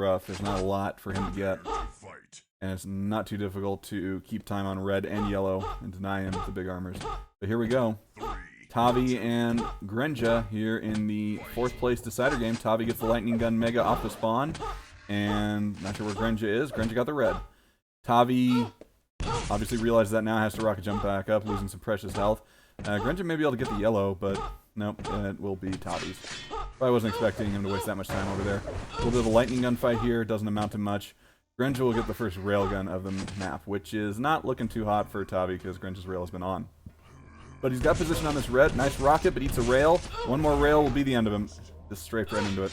rough. There's not a lot for him to get. And it's not too difficult to keep time on red and yellow and deny him the big armors. But here we go. Tavi and Grenja here in the 4th place decider game. Tavi gets the lightning gun mega off the spawn. And not sure where Grenja is. Grenja got the red. Tavi obviously realizes that now, has to rocket jump back up, losing some precious health. Grenja may be able to get the yellow, but nope, it will be Tavi's. Probably wasn't expecting him to waste that much time over there. A little bit of a lightning gun fight here, doesn't amount to much. Grenja will get the first railgun of the map, which is not looking too hot for Tavi because Grenja's rail has been on. But he's got position on this red. Nice rocket, but eats a rail. One more rail will be the end of him. Just straight right into it.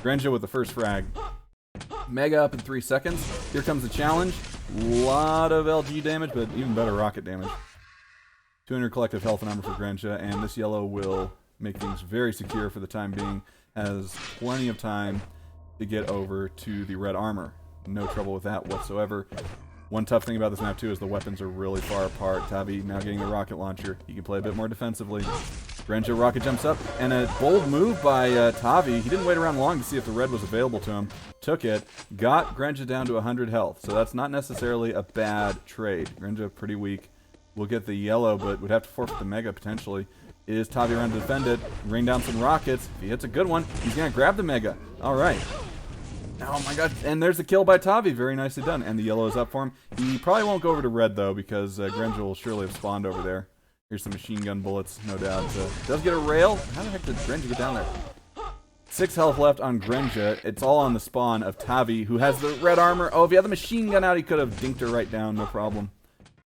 Grenja with the first frag. Mega up in 3 seconds. Here comes the challenge. Lot of LG damage, but even better rocket damage. 200 collective health and armor for Grenja, and this yellow will make things very secure for the time being. Has plenty of time to get over to the red armor. No trouble with that whatsoever. One tough thing about this map too is the weapons are really far apart. Tavi now getting the rocket launcher. He can play a bit more defensively. Grenja rocket jumps up, and a bold move by Tavi. He didn't wait around long to see if the red was available to him. Took it, got Grenja down to 100 health. So that's not necessarily a bad trade. Grenja pretty weak. Will get the yellow, but would have to forfeit the mega potentially. Is Tavi around to defend it? Rain down some rockets. If he hits a good one, he's gonna grab the mega. All right. Oh my god, and there's the kill by Tavi. Very nicely done. And the yellow is up for him. He probably won't go over to red, though, because Grenja will surely have spawned over there. Here's some machine gun bullets, no doubt. Does get a rail. How the heck did Grenja get down there? 6 health left on Grenja. It's all on the spawn of Tavi, who has the red armor. Oh, if he had the machine gun out, he could have dinked her right down, no problem.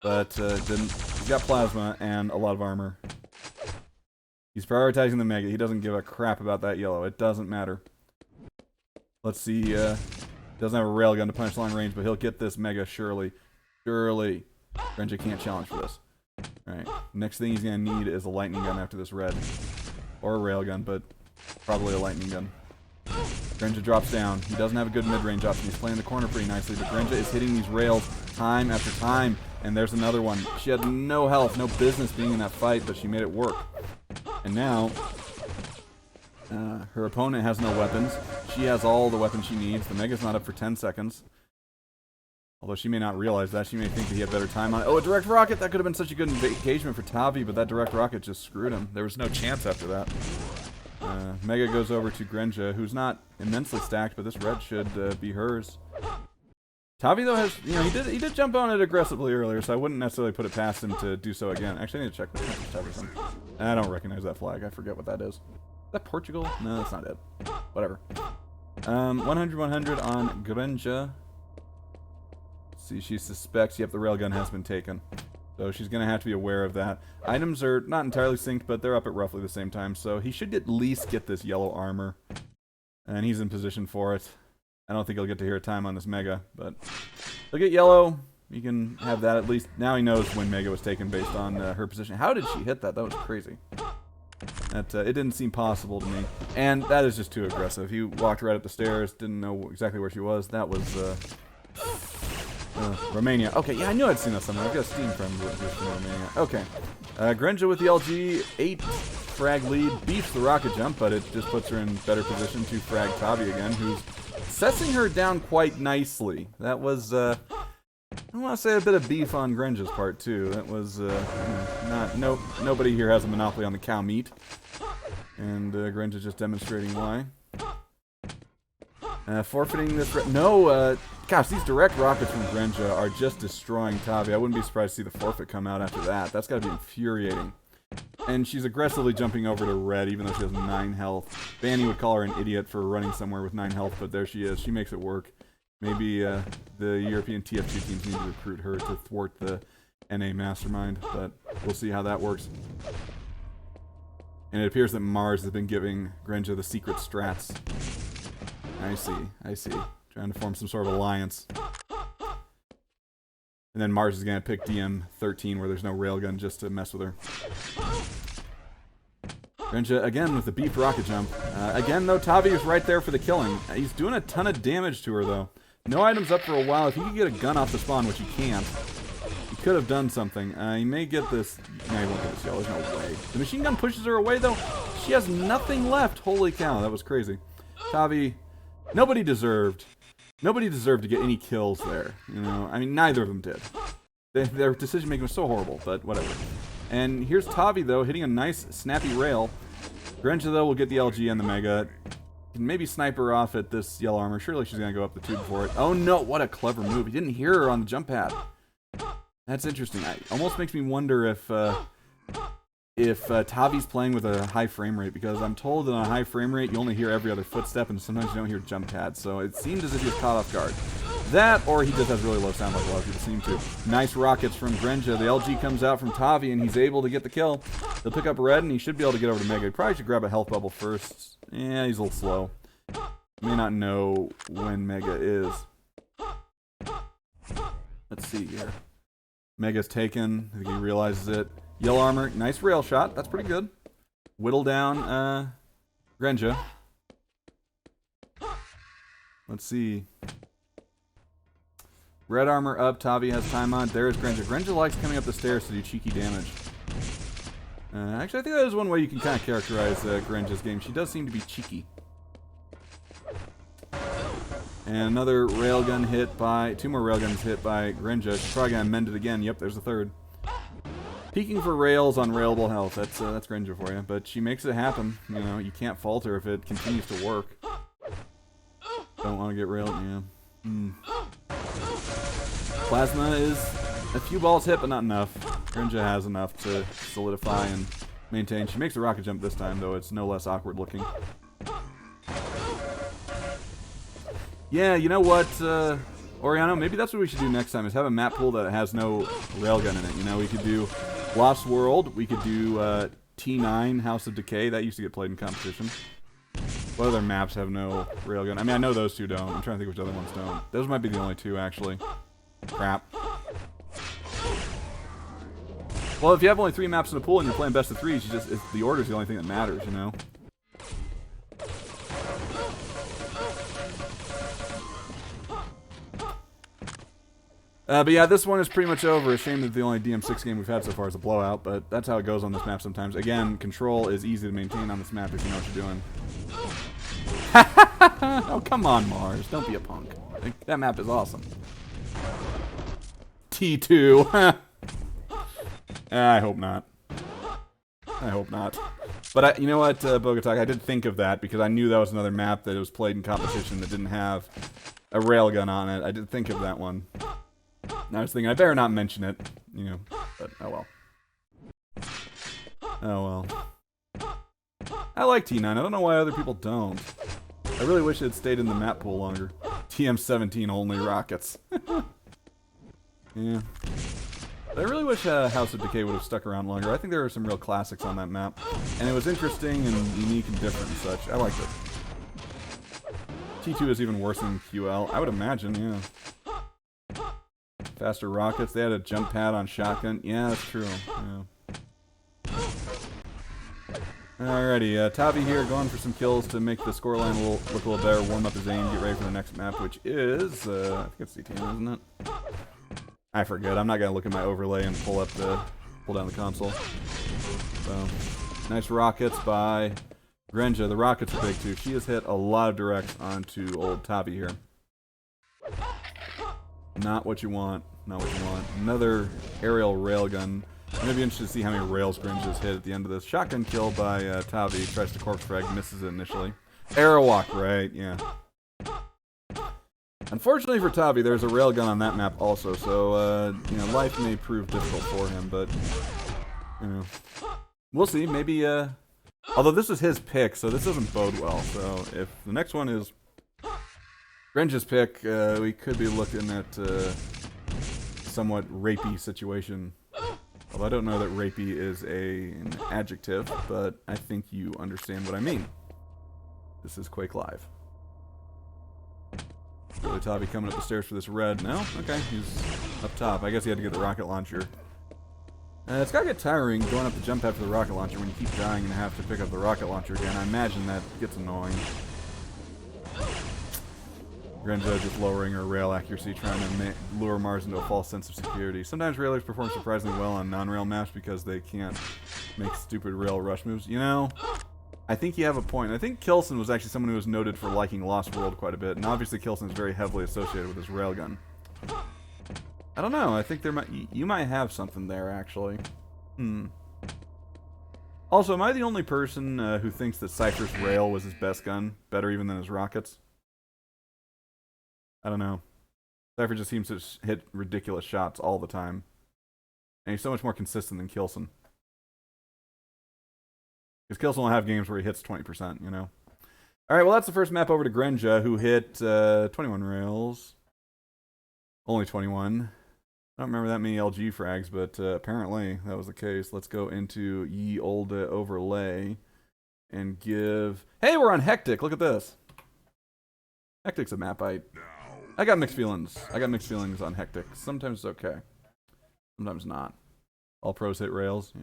But didn't. He's got plasma and a lot of armor. He's prioritizing the mega. He doesn't give a crap about that yellow. It doesn't matter. Let's see, doesn't have a railgun to punch long range, but he'll get this mega surely. Surely. Grenja can't challenge for this. Alright, next thing he's going to need is a lightning gun after this red. Or a railgun, but probably a lightning gun. Grenja drops down. He doesn't have a good mid-range option. He's playing the corner pretty nicely, but Grenja is hitting these rails time after time. And there's another one. She had no health, no business being in that fight, but she made it work. And now her opponent has no weapons. She has all the weapons she needs. The mega's not up for 10 seconds. Although she may not realize that. She may think that he had better time on it. Oh, a direct rocket! That could have been such a good engagement for Tavi, but that direct rocket just screwed him. There was no chance after that. Mega goes over to Grenja, who's not immensely stacked, but this red should be hers. Tavi, though, has, you know, he did jump on it aggressively earlier, so I wouldn't necessarily put it past him to do so again. Actually, I need to check the tab or something. I don't recognize that flag. I forget what that is. Is that Portugal? No, that's not it. Whatever. 100-100 on Grenja. See, she suspects, yep, the railgun has been taken. So she's going to have to be aware of that. Items are not entirely synced, but they're up at roughly the same time. So he should at least get this yellow armor. And he's in position for it. I don't think he'll get to hear a time on this mega, but he'll get yellow. He can have that at least. Now he knows when mega was taken based on her position. How did she hit that? That was crazy. That it didn't seem possible to me. And that is just too aggressive. He walked right up the stairs, didn't know exactly where she was. That was Romania. Okay, yeah, I knew I'd seen that somewhere. I've got a Steam friend from Romania. Okay. Grenja with the LG, 8 frag lead, beats the rocket jump, but it just puts her in better position to frag Tavi again, who's assessing her down quite nicely. That was, I want to say a bit of beef on Grenja's part, too. That was, nobody here has a monopoly on the cow meat. And Grenja just demonstrating why. Forfeiting this... gosh, these direct rockets from Grenja are just destroying Tavi. I wouldn't be surprised to see the forfeit come out after that. That's got to be infuriating. And she's aggressively jumping over to red, even though she has 9 health. Banny would call her an idiot for running somewhere with 9 health, but there she is. She makes it work. Maybe the European TF2 teams need to recruit her to thwart the NA mastermind, but we'll see how that works. And it appears that Mars has been giving Grenja the secret strats. I see. Trying to form some sort of alliance. And then Mars is going to pick DM13 where there's no railgun just to mess with her. Grenja, again, with the beef rocket jump. Again, though, Tavi is right there for the killing. He's doing a ton of damage to her, though. No items up for a while. If he could get a gun off the spawn, which he can't, he could have done something. He may get this... No, he won't get this yellow. There's no way. The machine gun pushes her away, though. She has nothing left. Holy cow, that was crazy. Tavi Nobody deserved to get any kills there. You know, I mean, neither of them did. Their decision making was so horrible, but whatever. And here's Tavi though, hitting a nice snappy rail. Grenja though will get the LG and the Mega. Can maybe snipe her off at this yellow armor. Surely she's gonna go up the tube for it. Oh no, what a clever move. He didn't hear her on the jump pad. That's interesting. It almost makes me wonder if Tavi's playing with a high frame rate, because I'm told that on a high frame rate you only hear every other footstep and sometimes you don't hear jump pads, so it seems as if he was caught off guard. That, or he just has really low sound like a lot of people seem to. Nice rockets from Grenja. The LG comes out from Tavi and he's able to get the kill. He'll pick up red and he should be able to get over to Mega. He probably should grab a health bubble first. Yeah, he's a little slow. May not know when Mega is. Let's see here. Mega's taken. I think he realizes it. Yellow armor, nice rail shot. That's pretty good. Whittle down Grenja. Let's see. Red armor up. Tavi has time on. There's Grenja. Grenja likes coming up the stairs to do cheeky damage. Actually, I think that is one way you can kind of characterize Grenja's game. She does seem to be cheeky. And another railgun hit by... Two more railguns hit by Grenja. She's probably going to mend it again. Yep, there's the third. Peeking for rails on railable health. That's Grenja for you. But she makes it happen. You know, you can't fault her if it continues to work. Don't want to get railed, yeah. Plasma is a few balls hit, but not enough. Grenja has enough to solidify and maintain. She makes a rocket jump this time, though. It's no less awkward looking. Yeah, you know what, Oriano? Maybe that's what we should do next time, is have a map pool that has no railgun in it. You know, we could do Lost World. We could do T9, House of Decay. That used to get played in competition. What other maps have no railgun? I mean, I know those two don't. I'm trying to think which other ones don't. Those might be the only two, actually. Crap. Well, if you have only 3 maps in a pool and you're playing best of 3s, you just the order's the only thing that matters, you know? But yeah, this one is pretty much over. A shame that the only DM6 game we've had so far is a blowout, but that's how it goes on this map sometimes. Again, control is easy to maintain on this map if you know what you're doing. Oh, come on, Mars. Don't be a punk. That map is awesome. T2. I hope not. I hope not. But you know what, Bogotak, I did think of that because I knew that was another map that was played in competition that didn't have a railgun on it. I did think of that one. And I was thinking I better not mention it, you know, but oh well. Oh well. I like T9. I don't know why other people don't. I really wish it had stayed in the map pool longer. TM17 only rockets. Yeah. But I really wish House of Decay would have stuck around longer. I think there are some real classics on that map. And it was interesting and unique and different and such. I liked it. T2 is even worse than QL. I would imagine, yeah. Faster rockets. They had a jump pad on shotgun. Yeah, that's true. Yeah. Alrighty, Tavi here going for some kills to make the scoreline look a little better, warm up his aim, get ready for the next map, which is, I think it's CTM, isn't it? I forget. I'm not gonna look at my overlay and pull down the console. So, nice rockets by Grenja. The rockets are big too. She has hit a lot of directs onto old Tavi here. Not what you want. Not what you want. Another aerial railgun. I'm gonna be interested to see how many rails Grenja's hit at the end of this. Shotgun kill by Tavi. Tries to corpse frag, misses it initially. Arrow walk, right? Yeah. Unfortunately for Tavi, there's a railgun on that map also, so you know, life may prove difficult for him, but you know, we'll see. Maybe although this is his pick, so this doesn't bode well. So if the next one is Grenja's pick, we could be looking at somewhat rapey situation. Although I don't know that rapey is an adjective, but I think you understand what I mean. This is Quake Live. Really, Tavi coming up the stairs for this red. No? Okay, he's up top. I guess he had to get the rocket launcher. It's gotta get tiring going up the jump pad for the rocket launcher when you keep dying and have to pick up the rocket launcher again. I imagine that gets annoying. Grenja just lowering her rail accuracy, trying to lure Mars into a false sense of security. Sometimes railers perform surprisingly well on non-rail maps because they can't make stupid rail rush moves. You know, I think you have a point. I think Kilson was actually someone who was noted for liking Lost World quite a bit, and obviously Kilson is very heavily associated with his railgun. I don't know. I think there you might have something there, actually. Also, am I the only person who thinks that Cypher's rail was his best gun? Better even than his rockets? I don't know. Cypher just seems to hit ridiculous shots all the time. And he's so much more consistent than Kilson. Because Kilson will have games where he hits 20%, you know? Alright, well that's the first map over to Grenja, who hit 21 rails. Only 21. I don't remember that many LG frags, but apparently that was the case. Let's go into ye olde overlay and give... Hey, we're on Hectic. Look at this. Hectic's a map I got mixed feelings. I got mixed feelings on Hectic. Sometimes it's okay. Sometimes not. All pros hit rails.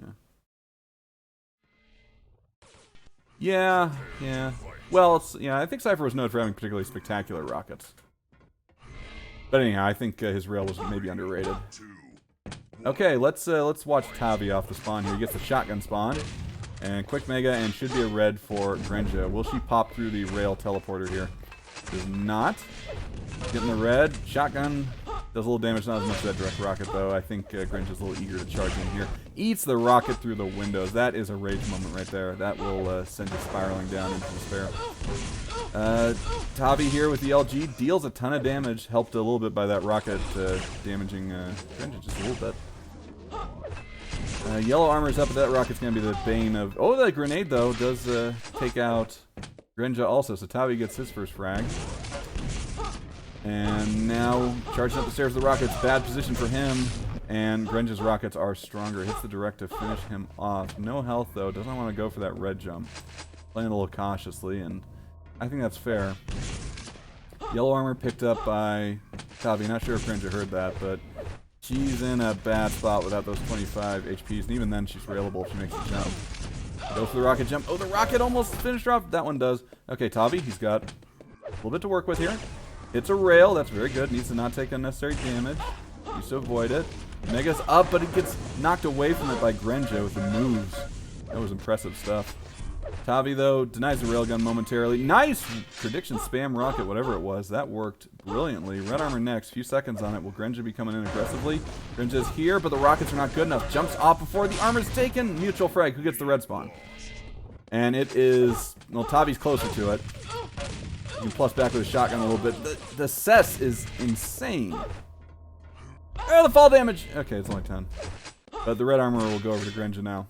Yeah. Well, I think Cypher was known for having particularly spectacular rockets. But anyhow, I think his rail was maybe underrated. Okay, let's watch Tavi off the spawn here. He gets the shotgun spawn. And quick mega, and should be a red for Grenja. Will she pop through the rail teleporter here? Does not. Getting the red. Shotgun does a little damage, not as much as that direct rocket, though. I think Grenja's a little eager to charge in here. Eats the rocket through the windows. That is a rage moment right there. That will send you spiraling down into despair. Tavi here with the LG deals a ton of damage. Helped a little bit by that rocket damaging Grenja just a little bit. Yellow armor's up, but that rocket's going to be the bane of... Oh, that grenade, though, does take out Grenja also. So Tavi gets his first frag. And now charging up the stairs of the rockets. Bad position for him. And Grenja's rockets are stronger. Hits the direct to finish him off. No health, though. Doesn't want to go for that red jump. Playing a little cautiously, and I think that's fair. Yellow armor picked up by Tavi. Not sure if Grenja heard that, but she's in a bad spot without those 25 HPs. And even then, she's railable if she makes the jump. Goes for the rocket jump. Oh, the rocket almost finished her off. That one does. Okay, Tavi, he's got a little bit to work with here. It's a rail. That's very good. Needs to not take unnecessary damage. Needs to avoid it. Mega's up, but it gets knocked away from it by Grenja with the moves. That was impressive stuff. Tavi, though, denies the railgun momentarily. Nice prediction spam rocket, whatever it was. That worked brilliantly. Red armor next. Few seconds on it. Will Grenja be coming in aggressively? Grenja's here, but the rockets are not good enough. Jumps off before the armor's taken. Mutual frag. Who gets the red spawn? And it is... Well, Tavi's closer to it. You can plus back with a shotgun a little bit. The cess is insane. Oh, the fall damage! Okay, it's only 10. But the red armor will go over to Grenja now.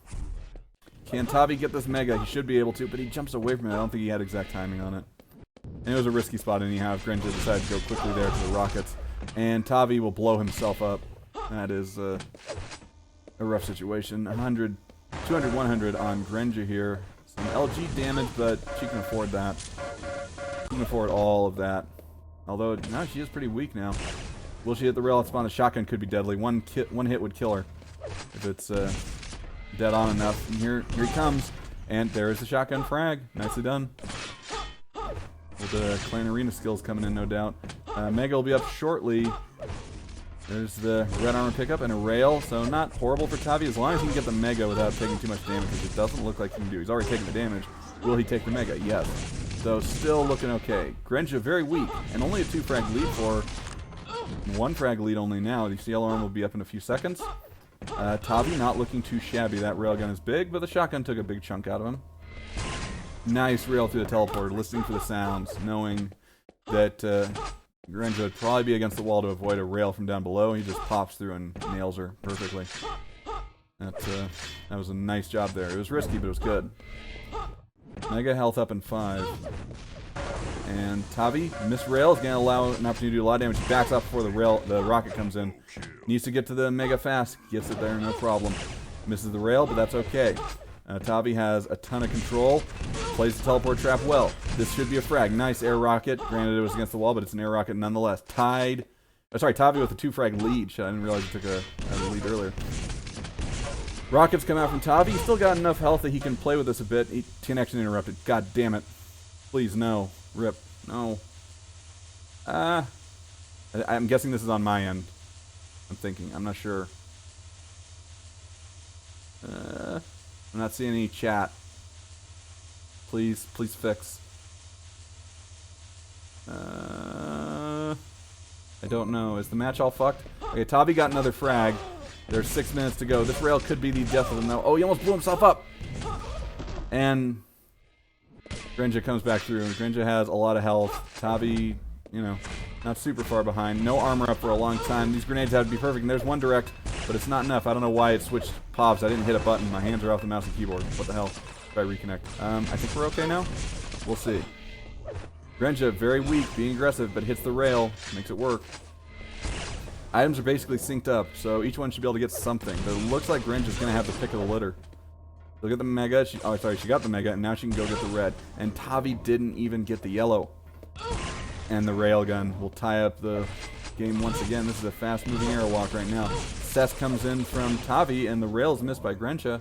Can Tavi get this mega? He should be able to, but he jumps away from it. I don't think he had exact timing on it. And it was a risky spot anyhow if Grenja decided to go quickly there to the rockets. And Tavi will blow himself up. That is a rough situation. 100, 200, 100 on Grenja here. Some LG damage, but she can afford that. She can afford all of that. Although, no, she is pretty weak now. Will she hit the rail at spawn? A shotgun could be deadly. One hit would kill her if it's dead on enough. And here he comes. And there's the shotgun frag. Nicely done. With the Clan Arena skills coming in, no doubt. Mega will be up shortly. There's the red armor pickup and a rail. So not horrible for Tavi as long as he can get the mega without taking too much damage, which it doesn't look like he can do. He's already taking the damage. Will he take the mega? Yes. So still looking okay. Grenja very weak. And only a 2 frag lead for... 1 frag lead only now. The yellow arm will be up in a few seconds. Tavi not looking too shabby. That railgun is big, but the shotgun took a big chunk out of him. Nice rail through the teleporter, listening for the sounds, knowing that Grenja would probably be against the wall to avoid a rail from down below. He just pops through and nails her perfectly. That was a nice job there. It was risky, but it was good. Mega health up in 5. And Tavi, missed rail, is going to allow an opportunity to do a lot of damage. He backs up before the rocket comes in. Needs to get to the mega fast. Gets it there, no problem. Misses the rail, but that's okay. Tavi has a ton of control. Plays the teleport trap well. This should be a frag. Nice air rocket. Granted, it was against the wall, but it's an air rocket nonetheless. Tied. Oh, sorry, Tavi with a 2 frag lead. Shit, I didn't realize he took a lead earlier. Rockets come out from Tavi. He's still got enough health that he can play with this a bit. Connection interrupted. God damn it. Please, no. Rip. No. I'm guessing this is on my end. I'm thinking. I'm not sure. I'm not seeing any chat. Please fix. I don't know. Is the match all fucked? Okay, Tavi got another frag. There's 6 minutes to go. This rail could be the death of him now. Oh, he almost blew himself up. And grenja comes back through. Grenja has a lot of health. Tavi, you know, not super far behind. No armor up for a long time. These grenades have to be perfect. And there's one direct, but it's not enough. I don't know why it switched POVs. I didn't hit a button. My hands are off the mouse and keyboard. What the hell? Try reconnect. I think we're okay now. We'll see. Grenja, very weak, being aggressive, but hits the rail. Makes it work. Items are basically synced up, so each one should be able to get something. But it looks like Grenja's going to have the pick of the litter. Look at the mega. She got the mega, and now she can go get the red. And Tavi didn't even get the yellow. And the railgun will tie up the game once again. This is a fast-moving arrow walk right now. Cess comes in from Tavi, and the rail's missed by Grenja.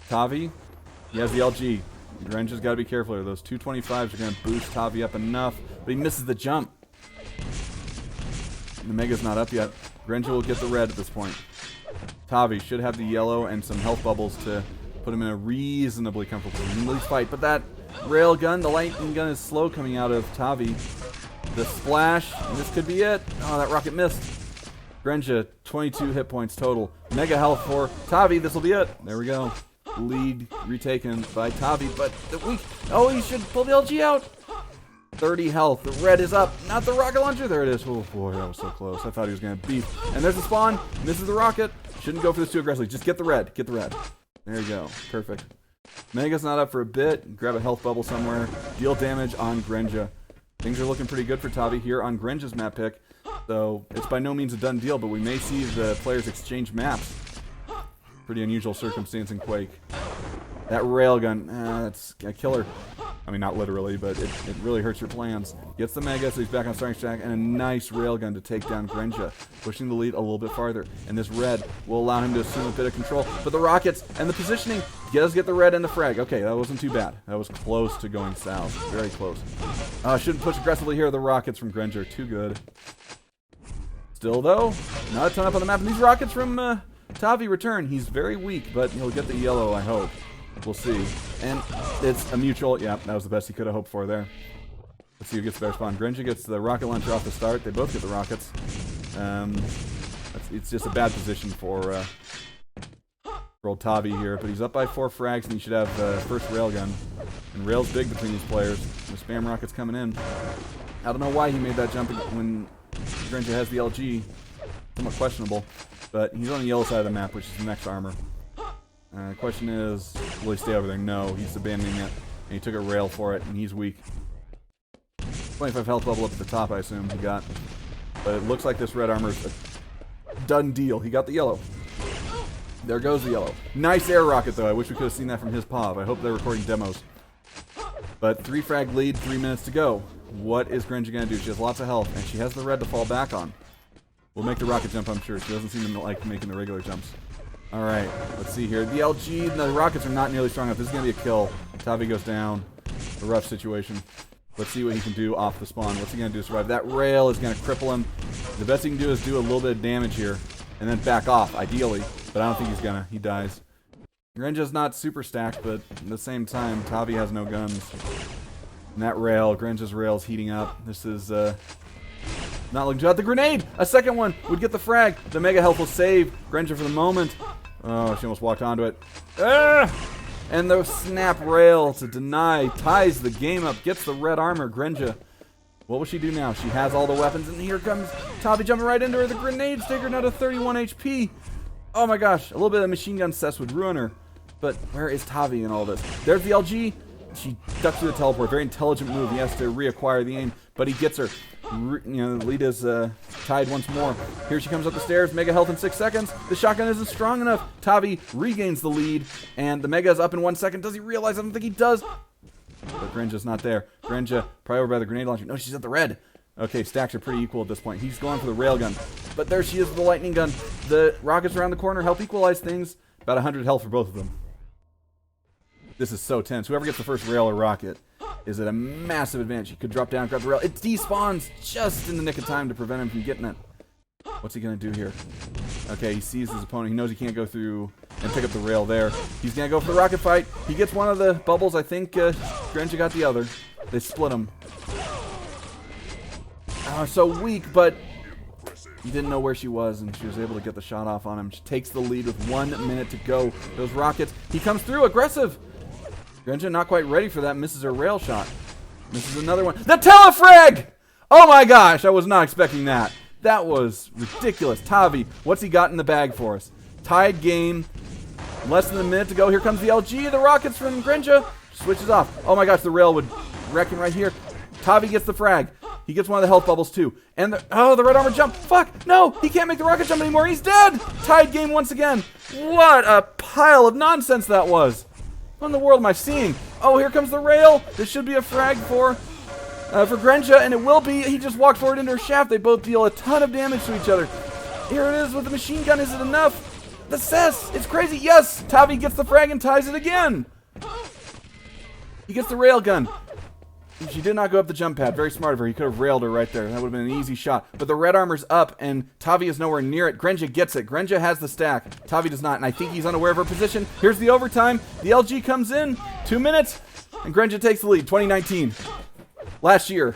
Tavi, he has the LG. Grenja's got to be careful here. Those 225s are going to boost Tavi up enough, but he misses the jump. The mega's not up yet. Grenja will get the red at this point. Tavi should have the yellow and some health bubbles to put him in a reasonably comfortable position. At least fight, but that rail gun, the lightning gun, is slow coming out of Tavi. The splash, and this could be it. Oh, that rocket missed. Grenja, 22 hit points total. Mega health for Tavi. This will be it. There we go. Lead retaken by Tavi, but the weak. Oh, he should pull the LG out. 30 health. The red is up. Not the rocket launcher. There it is. Oh boy, that was so close. I thought he was going to beat. And there's the spawn. Misses the rocket. Shouldn't go for this too aggressively. Just get the red. Get the red. There you go. Perfect. Mega's not up for a bit. Grab a health bubble somewhere. Deal damage on Grenja. Things are looking pretty good for Tavi here on Grenja's map pick. So it's by no means a done deal, but we may see the players exchange maps. Pretty unusual circumstance in Quake. That railgun, that's a killer. I mean, not literally, but it really hurts your plans. Gets the mega, so he's back on starting stack, and a nice railgun to take down Grenja, pushing the lead a little bit farther. And this red will allow him to assume a bit of control. But the rockets and the positioning does get the red and the frag. Okay, that wasn't too bad. That was close to going south. Very close. Shouldn't push aggressively here. The rockets from Grenja are too good. Still, though, not a ton up on the map. And these rockets from Tavi return. He's very weak, but he'll get the yellow, I hope. We'll see. And it's a mutual. Yeah, that was the best he could have hoped for there. Let's see who gets the better spawn. Grenja gets the rocket launcher off the start. They both get the rockets. It's just a bad position for old Tavi here, but he's up by 4 frags, and he should have first railgun. And rail's big between these players. The spam rockets coming in. I don't know why he made that jump when Grenja has the LG. Somewhat questionable. But he's on the yellow side of the map, which is the next armor. The question is, will he stay over there? No, he's abandoning it. And he took a rail for it, and he's weak. 25 health bubble up at the top, I assume he got. But it looks like this red armor's a done deal. He got the yellow. There goes the yellow. Nice air rocket, though. I wish we could have seen that from his POV. I hope they're recording demos. But 3 frag lead, 3 minutes to go. What is Grenja going to do? She has lots of health, and she has the red to fall back on. We'll make the rocket jump, I'm sure. She doesn't seem to like making the regular jumps. Alright, let's see here. The LG, the rockets are not nearly strong enough. This is going to be a kill. Tavi goes down. A rough situation. Let's see what he can do off the spawn. What's he going to do to survive? That rail is going to cripple him. The best he can do is do a little bit of damage here. And then back off, ideally. But I don't think he's going to. He dies. Grenja's not super stacked, but at the same time, Tavi has no guns. And that rail, Grenja's rail's heating up. This is, not looking good. The grenade! A second one would get the frag. The mega health will save Grenja for the moment. Oh, she almost walked onto it. And the snap rail to deny ties the game up. Gets the red armor. Grenja. What will she do now? She has all the weapons, and here comes Tavi jumping right into her. The grenades take her now to 31 HP. Oh my gosh. A little bit of machine gun cess would ruin her. But where is Tavi in all this? There's the LG. She ducks through the teleport. Very intelligent move. He has to reacquire the aim, but he gets her. You know, the lead is tied once more. Here she comes up the stairs. Mega health in 6 seconds. The shotgun isn't strong enough. Tavi regains the lead, and the mega is up in 1 second. Does he realize? I don't think he does. But Grenja's not there. Grenja probably over by the grenade launcher. No, she's at the red. Okay, stacks are pretty equal at this point. He's going for the railgun. But there she is with the lightning gun. The rockets around the corner help equalize things. About 100 health for both of them. This is so tense. Whoever gets the first rail or rocket is at a massive advantage. He could drop down, grab the rail. It despawns just in the nick of time to prevent him from getting it. What's he going to do here? Okay, he sees his opponent. He knows he can't go through and pick up the rail there. He's going to go for the rocket fight. He gets one of the bubbles, I think. Grenja got the other. They split them. So weak, but he didn't know where she was, and she was able to get the shot off on him. She takes the lead with 1 minute to go. Those rockets. He comes through, aggressive. Grenja not quite ready for that. Misses her rail shot. Misses another one. The telefrag! Oh my gosh, I was not expecting that. That was ridiculous. Tavi, what's he got in the bag for us? Tied game. Less than a minute to go. Here comes the LG. The rockets from Grenja. Switches off. Oh my gosh, the rail would wreck him right here. Tavi gets the frag. He gets one of the health bubbles too. And the red armor jump. Fuck! No! He can't make the rocket jump anymore. He's dead! Tied game once again. What a pile of nonsense that was. What in the world am I seeing? Oh, here comes the rail. This should be a frag for Grenja, and it will be. He just walked forward into her shaft. They both deal a ton of damage to each other. Here it is with the machine gun. Is it enough? The cess. It's crazy. Yes! Tavi gets the frag and ties it again. He gets the rail gun. She did not go up the jump pad. Very smart of her. He could have railed her right there. That would have been an easy shot. But the red armor's up, and Tavi is nowhere near it. Grenja gets it. Grenja has the stack. Tavi does not, and I think he's unaware of her position. Here's the overtime. The LG comes in. 2 minutes, and Grenja takes the lead. 2019. Last year.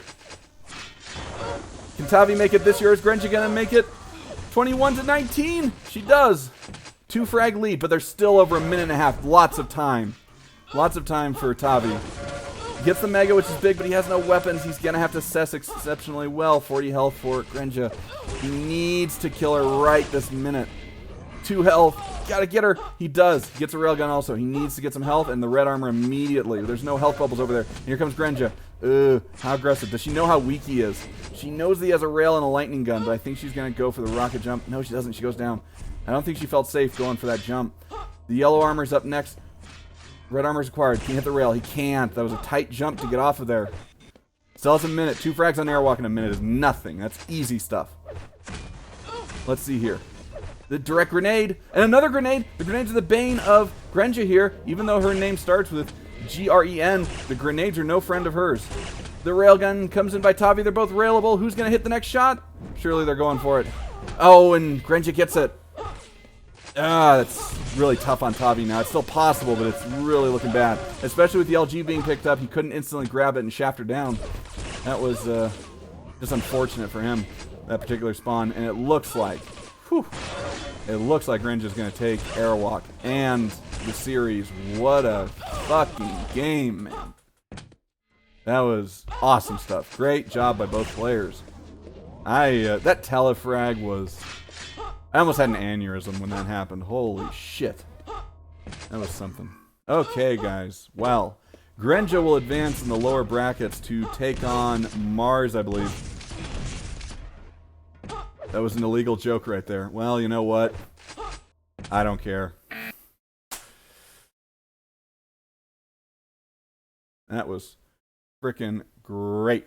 Can Tavi make it this year? Is Grenja going to make it? 21-19. She does. 2 frag lead, but there's still over a minute and a half. Lots of time. Lots of time for Tavi. Gets the mega, which is big, but he has no weapons. He's going to have to cess exceptionally well. 40 health for Grenja. He needs to kill her right this minute. 2 health. Gotta get her. He does. He gets a railgun also. He needs to get some health and the red armor immediately. There's no health bubbles over there. And here comes Grenja. How aggressive. Does she know how weak he is? She knows that he has a rail and a lightning gun, but I think she's going to go for the rocket jump. No, she doesn't. She goes down. I don't think she felt safe going for that jump. The yellow armor's up next. Red armor's acquired. Can he hit the rail? He can't. That was a tight jump to get off of there. Still has a minute. 2 frags on airwalk in a minute is nothing. That's easy stuff. Let's see here. The direct grenade. And another grenade. The grenades are the bane of Grenja here. Even though her name starts with G-R-E-N, the grenades are no friend of hers. The railgun comes in by Tavi. They're both railable. Who's going to hit the next shot? Surely they're going for it. Oh, and Grenja gets it. That's really tough on Tavi now. It's still possible, but it's really looking bad. Especially with the LG being picked up, he couldn't instantly grab it and shaft her down. That was just unfortunate for him, that particular spawn. And it looks like, Grenja's going to take Airwalk and the series. What a fucking game, man. That was awesome stuff. Great job by both players. That telefrag was... I almost had an aneurysm when that happened. Holy shit. That was something. Okay, guys. Well, Grenja will advance in the lower brackets to take on Mars, I believe. That was an illegal joke right there. Well, you know what? I don't care. That was freaking great.